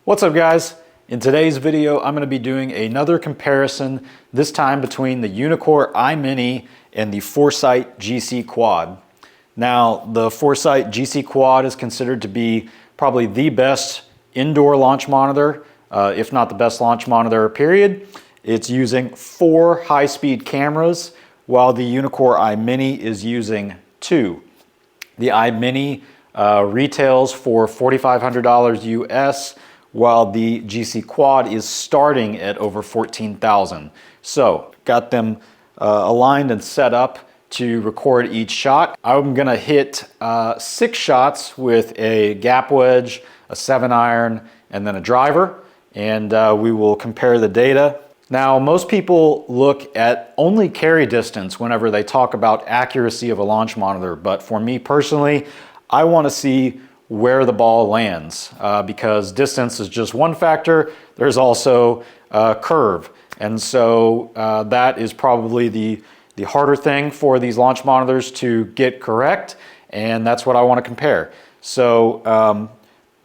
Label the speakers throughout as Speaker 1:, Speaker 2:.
Speaker 1: What's up, guys? In today's video, I'm going to be doing another comparison, this time between the Uneekor iMini and the Foresight GC_Quad. Now, the Foresight GC_Quad is considered to be probably the best indoor launch monitor, if not the best launch monitor, period. It's using 4 high-speed cameras, while the Uneekor iMini is using 2. The iMini retails for $4,500 US, while the GC_Quad is starting at over $14,000. So, got them aligned and set up to record each shot. I'm gonna hit 6 shots with a gap wedge, a 7-iron, and then a driver, and we will compare the data. Now, most people look at only carry distance whenever they talk about accuracy of a launch monitor, but for me personally, I want to see where the ball lands because distance is just one factor. There's also curve, and so that is probably the harder thing for these launch monitors to get correct, and that's what I want to compare. So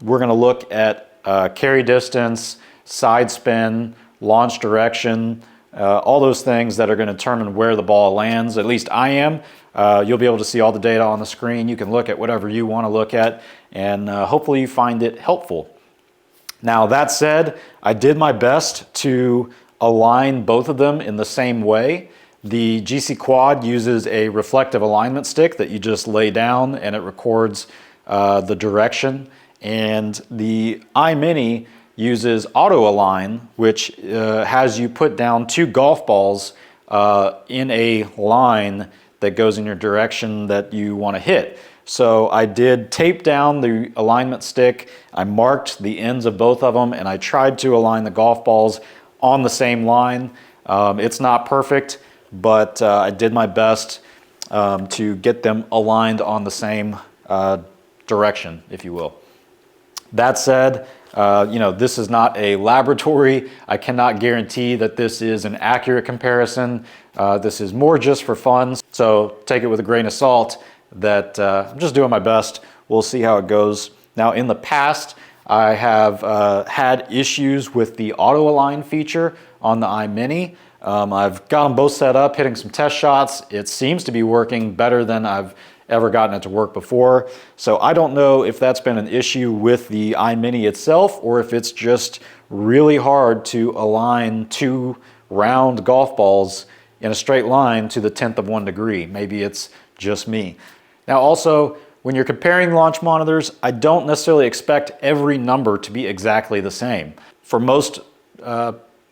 Speaker 1: we're going to look at carry distance, side spin, launch direction, all those things that are going to determine where the ball lands. At least I am. You'll be able to see all the data on the screen. You can look at whatever you want to look at, and hopefully you find it helpful. Now, that said, I did my best to align both of them in the same way. The GC_Quad uses a reflective alignment stick that you just lay down and it records the direction, and the iMini uses auto align, which has you put down 2 golf balls in a line that goes in your direction that you want to hit. So I did tape down the alignment stick, I marked the ends of both of them, and I tried to align the golf balls on the same line. It's not perfect, but I did my best to get them aligned on the same direction, if you will. That said, this is not a laboratory. I cannot guarantee that this is an accurate comparison. This is more just for fun, so take it with a grain of salt that I'm just doing my best. We'll see how it goes. Now, in the past, I have had issues with the auto align feature on the iMini. I've got them both set up, hitting some test shots. It seems to be working better than I've ever gotten it to work before. So I don't know if that's been an issue with the iMini itself or if it's just really hard to align 2 round golf balls in a straight line to the 10th of 1 degree. Maybe it's just me. Now, also, when you're comparing launch monitors, I don't necessarily expect every number to be exactly the same. For most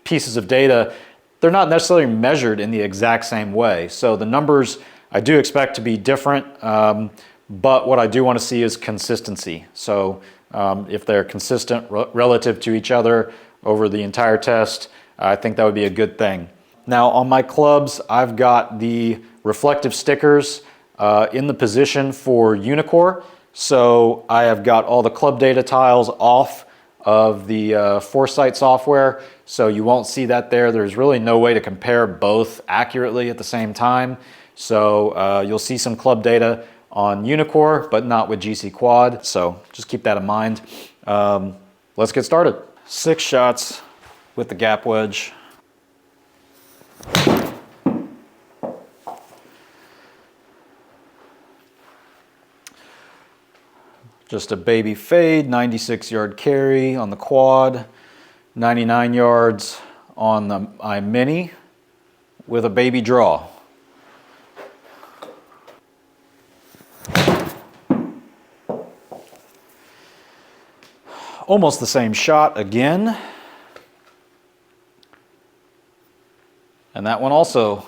Speaker 1: pieces of data, they're not necessarily measured in the exact same way. So the numbers I do expect to be different, but what I do want to see is consistency. So if they're consistent relative to each other over the entire test, I think that would be a good thing. Now, on my clubs, I've got the reflective stickers in the position for Uneekor. So I have got all the club data tiles off of the Foresight software, so you won't see that there. There's really no way to compare both accurately at the same time. So you'll see some club data on Uneekor, but not with GC_Quad. So just keep that in mind. Let's get started. 6 shots with the gap wedge. Just a baby fade, 96-yard carry on the quad, 99 yards on the iMini with a baby draw. Almost the same shot again. And that one also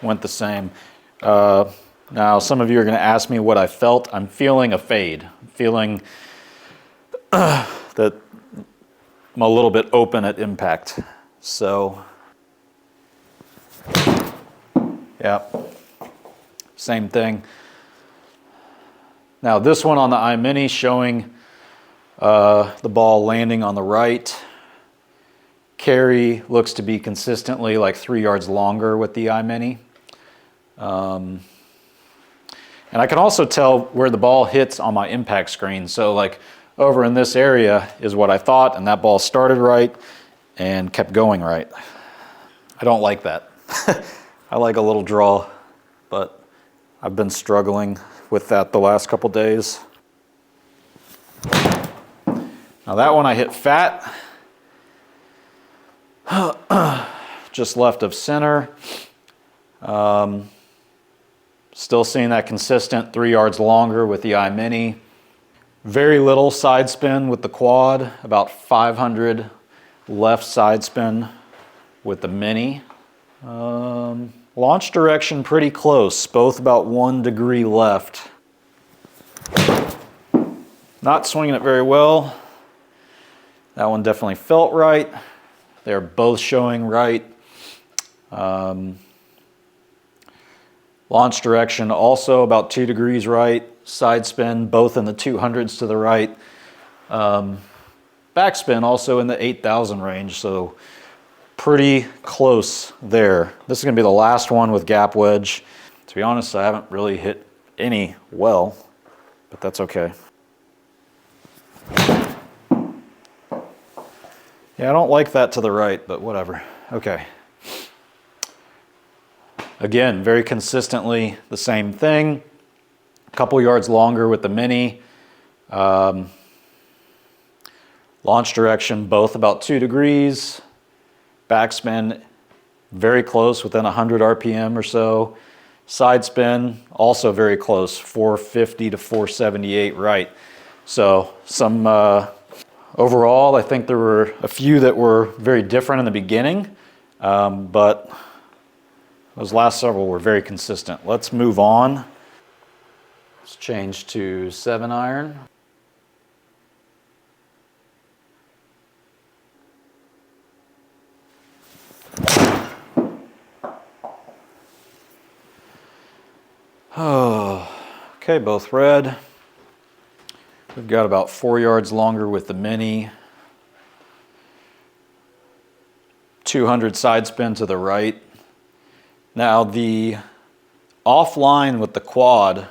Speaker 1: went the same. Now, some of you are going to ask me what I felt. I'm feeling a fade. I'm feeling that I'm a little bit open at impact. So, yeah, same thing. Now, this one on the iMini showing the ball landing on the right. Carry looks to be consistently like 3 yards longer with the iMini. And I can also tell where the ball hits on my impact screen. So like over in this area is what I thought, and that ball started right and kept going right. I don't like that. I like a little draw, but I've been struggling with that the last couple days. Now that one I hit fat, just left of center. Still seeing that consistent 3 yards longer with the iMini. Very little side spin with the quad, about 500 left side spin with the Mini. Launch direction pretty close, both about 1 degree left. Not swinging it very well. That one definitely felt right. They're both showing right. Launch direction also about 2 degrees right. Side spin both in the 200s to the right. Backspin also in the 8,000 range, so pretty close there. This is going to be the last one with gap wedge. To be honest, I haven't really hit any well, but that's okay. Yeah, I don't like that to the right, but whatever. Okay. Again, very consistently the same thing. A couple yards longer with the Mini. Launch direction, both about 2 degrees. Backspin, very close, within 100 RPM or so. Side spin, also very close, 450 to 478 right. So some, overall, I think there were a few that were very different in the beginning, but those last several were very consistent. Let's move on. Let's change to 7-iron. Oh, okay, both red. We've got about 4 yards longer with the Mini. 200 side spin to the right. Now the offline with the quad,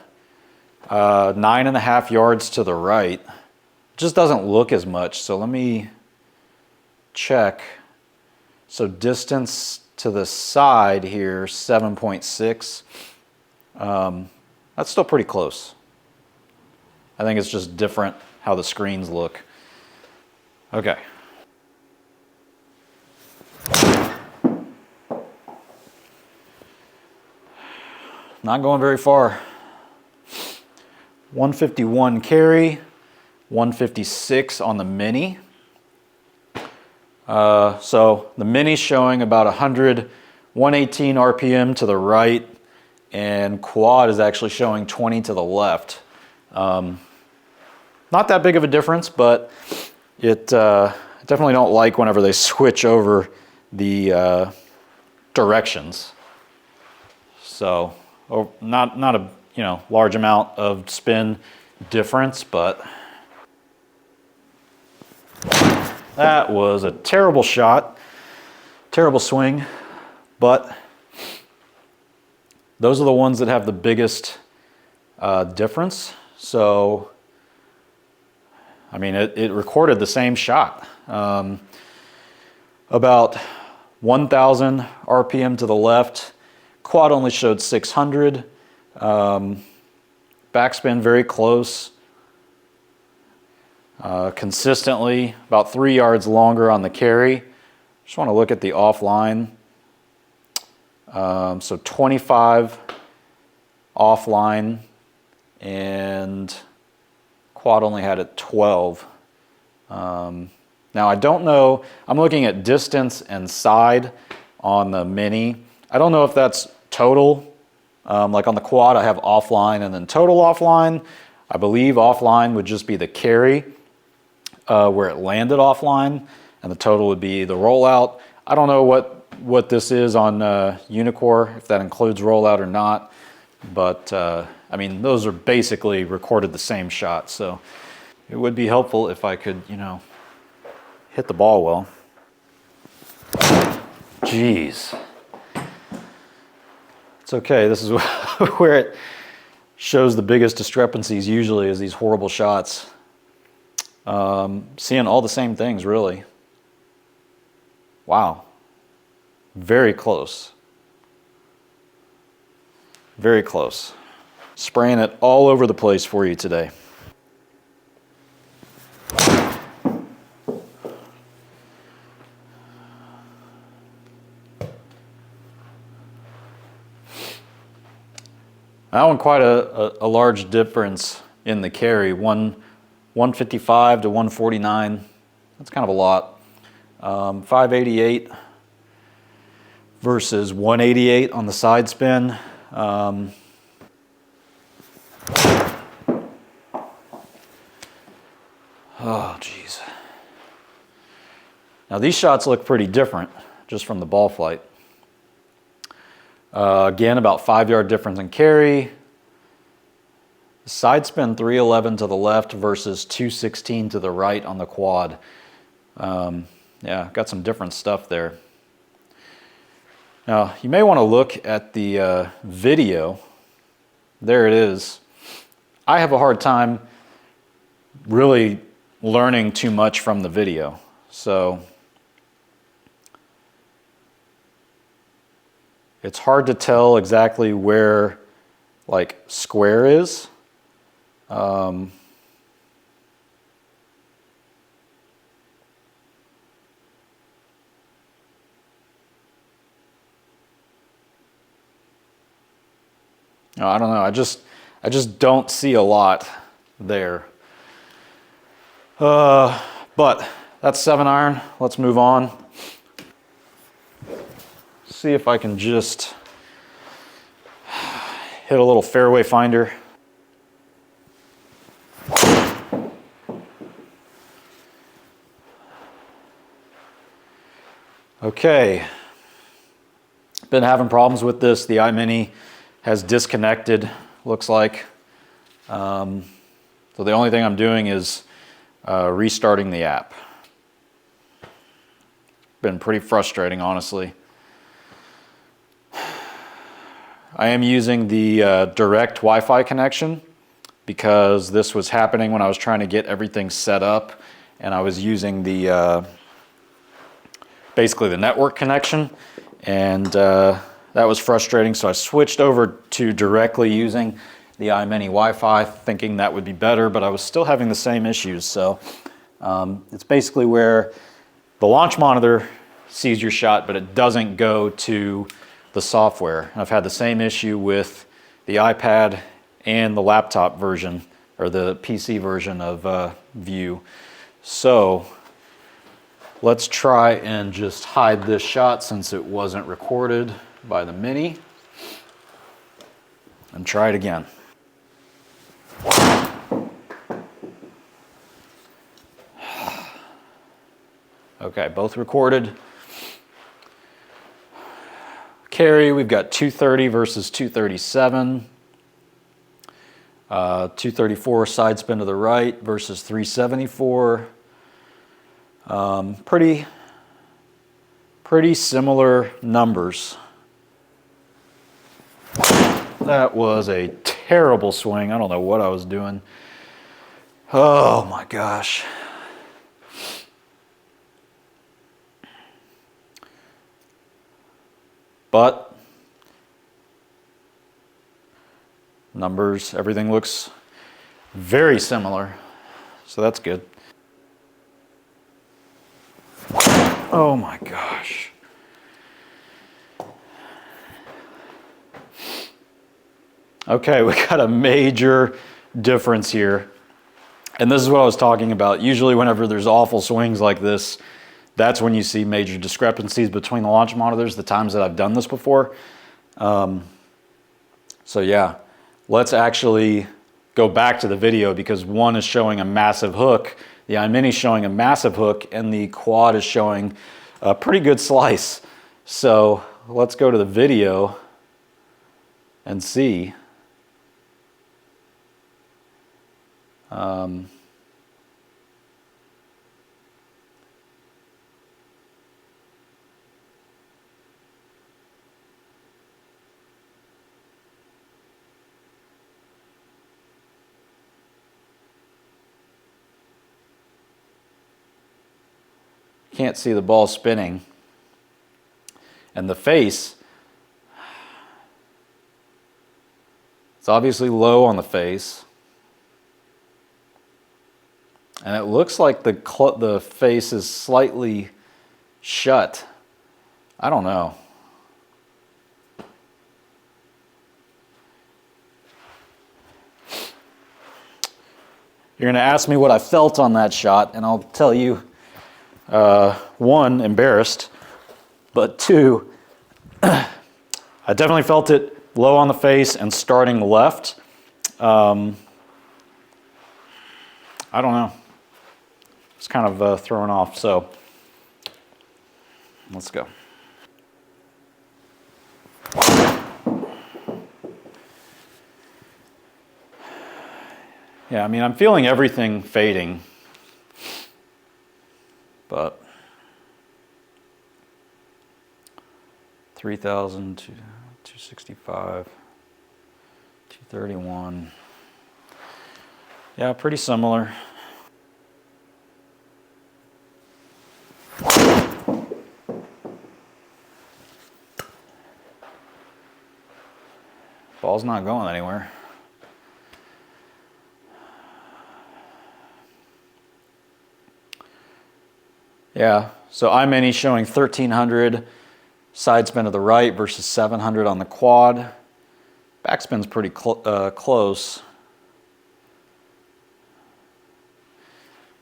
Speaker 1: 9.5 yards to the right, just doesn't look as much. So let me check. So distance to the side here, 7.6. That's still pretty close. I think it's just different how the screens look. Okay. Not going very far. 151 carry, 156 on the Mini. So the Mini's showing about 118 RPM to the right, and quad is actually showing 20 to the left. Not that big of a difference, but it definitely don't like whenever they switch over the directions. So not a large amount of spin difference, but that was a terrible shot, terrible swing, but those are the ones that have the biggest difference. So, I mean, it recorded the same shot. About 1,000 RPM to the left. Quad only showed 600. Backspin very close. Consistently about 3 yards longer on the carry. Just want to look at the offline. So 25 offline, and quad only had it 12. Now I don't know, I'm looking at distance and side on the Mini. I don't know if that's total. Like on the quad I have offline and then total offline. I believe offline would just be the carry where it landed offline, and the total would be the rollout. I don't know what this is on Uneekor, if that includes rollout or not, but I mean, those are basically recorded the same shot, so it would be helpful if I could, hit the ball well. Jeez. It's okay, this is where it shows the biggest discrepancies usually, is these horrible shots. Seeing all the same things, really. Wow. Very close. Very close. Spraying it all over the place for you today. That one quite a large difference in the carry. 155 to 149. That's kind of a lot. 588 versus 188 on the side spin. Oh, geez. Now these shots look pretty different just from the ball flight. Again, about 5-yard difference in carry. Side spin 311 to the left versus 216 to the right on the quad. Yeah, got some different stuff there. Now, you may want to look at the video. There it is. I have a hard time really learning too much from the video. So it's hard to tell exactly where like square is. No, I don't know. I just don't see a lot there. But that's 7-iron. Let's move on. See if I can just hit a little fairway finder. Okay. Been having problems with this. The iMini has disconnected, looks like. So the only thing I'm doing is restarting the app. Been pretty frustrating, honestly. I am using the direct Wi-Fi connection because this was happening when I was trying to get everything set up, and I was using the basically the network connection, and that was frustrating, so I switched over to directly using the iMini Wi-Fi, thinking that would be better, but I was still having the same issues. So it's basically where the launch monitor sees your shot, but it doesn't go to the software. And I've had the same issue with the iPad and the laptop version, or the PC version of View. So let's try and just hide this shot since it wasn't recorded by the Mini, and try it again. Okay, both recorded. Carry, we've got 230 versus 237. 234 side spin to the right versus 374. Pretty similar numbers. That was a terrible swing. I don't know what I was doing. Oh my gosh. But numbers, everything looks very similar, so that's good. Oh my gosh. Okay, we got a major difference here. And this is what I was talking about. Usually whenever there's awful swings like this, that's when you see major discrepancies between the launch monitors, the times that I've done this before. So yeah, let's actually go back to the video, because one is showing a massive hook, the iMini is showing a massive hook, and the quad is showing a pretty good slice. So let's go to the video and see. can't see the ball spinning. And the face, it's obviously low on the face. And it looks like the face is slightly shut. I don't know. You're gonna ask me what I felt on that shot, and I'll tell you, one, embarrassed, but two, I definitely felt it low on the face and starting left. I don't know. It's kind of thrown off, so let's go. Yeah, I mean, I'm feeling everything fading, but 3,000 to 265, 231. Yeah, pretty similar. Ball's not going anywhere. Yeah, so iMini showing 1,300 side spin to the right versus 700 on the quad. Backspin's pretty close.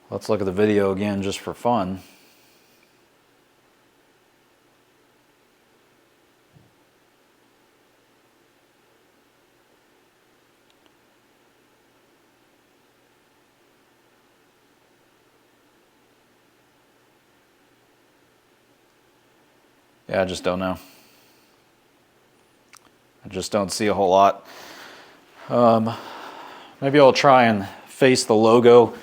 Speaker 1: Let's look at the video again just for fun. Yeah, I just don't know. I just don't see a whole lot. Maybe I'll try and face the logo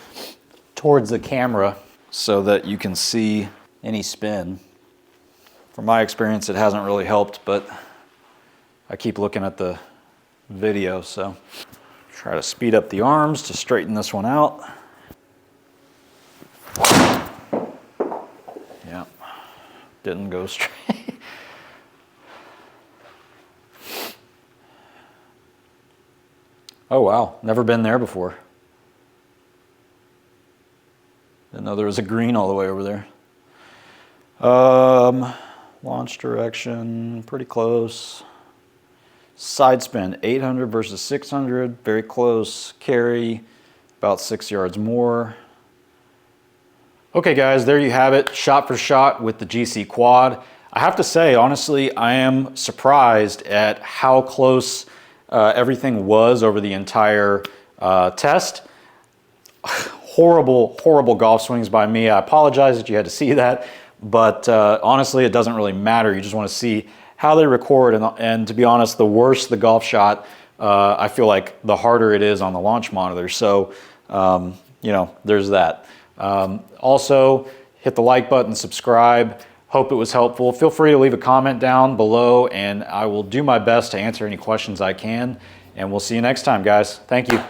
Speaker 1: towards the camera so that you can see any spin. From my experience, it hasn't really helped, but I keep looking at the video, so try to speed up the arms to straighten this one out. Yeah, didn't go straight. Oh wow, never been there before. Didn't know there was a green all the way over there. Launch direction, pretty close. Side spin, 800 versus 600, very close. Carry, about 6 yards more. Okay guys, there you have it, shot for shot with the GCQuad. I have to say, honestly, I am surprised at how close everything was over the entire test. Horrible, horrible golf swings by me. I apologize that you had to see that, but honestly, it doesn't really matter. You just want to see how they record, and to be honest, the worse the golf shot, I feel like the harder it is on the launch monitor. So, you know, there's that. Also, hit the like button, subscribe. Hope it was helpful. Feel free to leave a comment down below, and I will do my best to answer any questions I can. And we'll see you next time, guys. Thank you.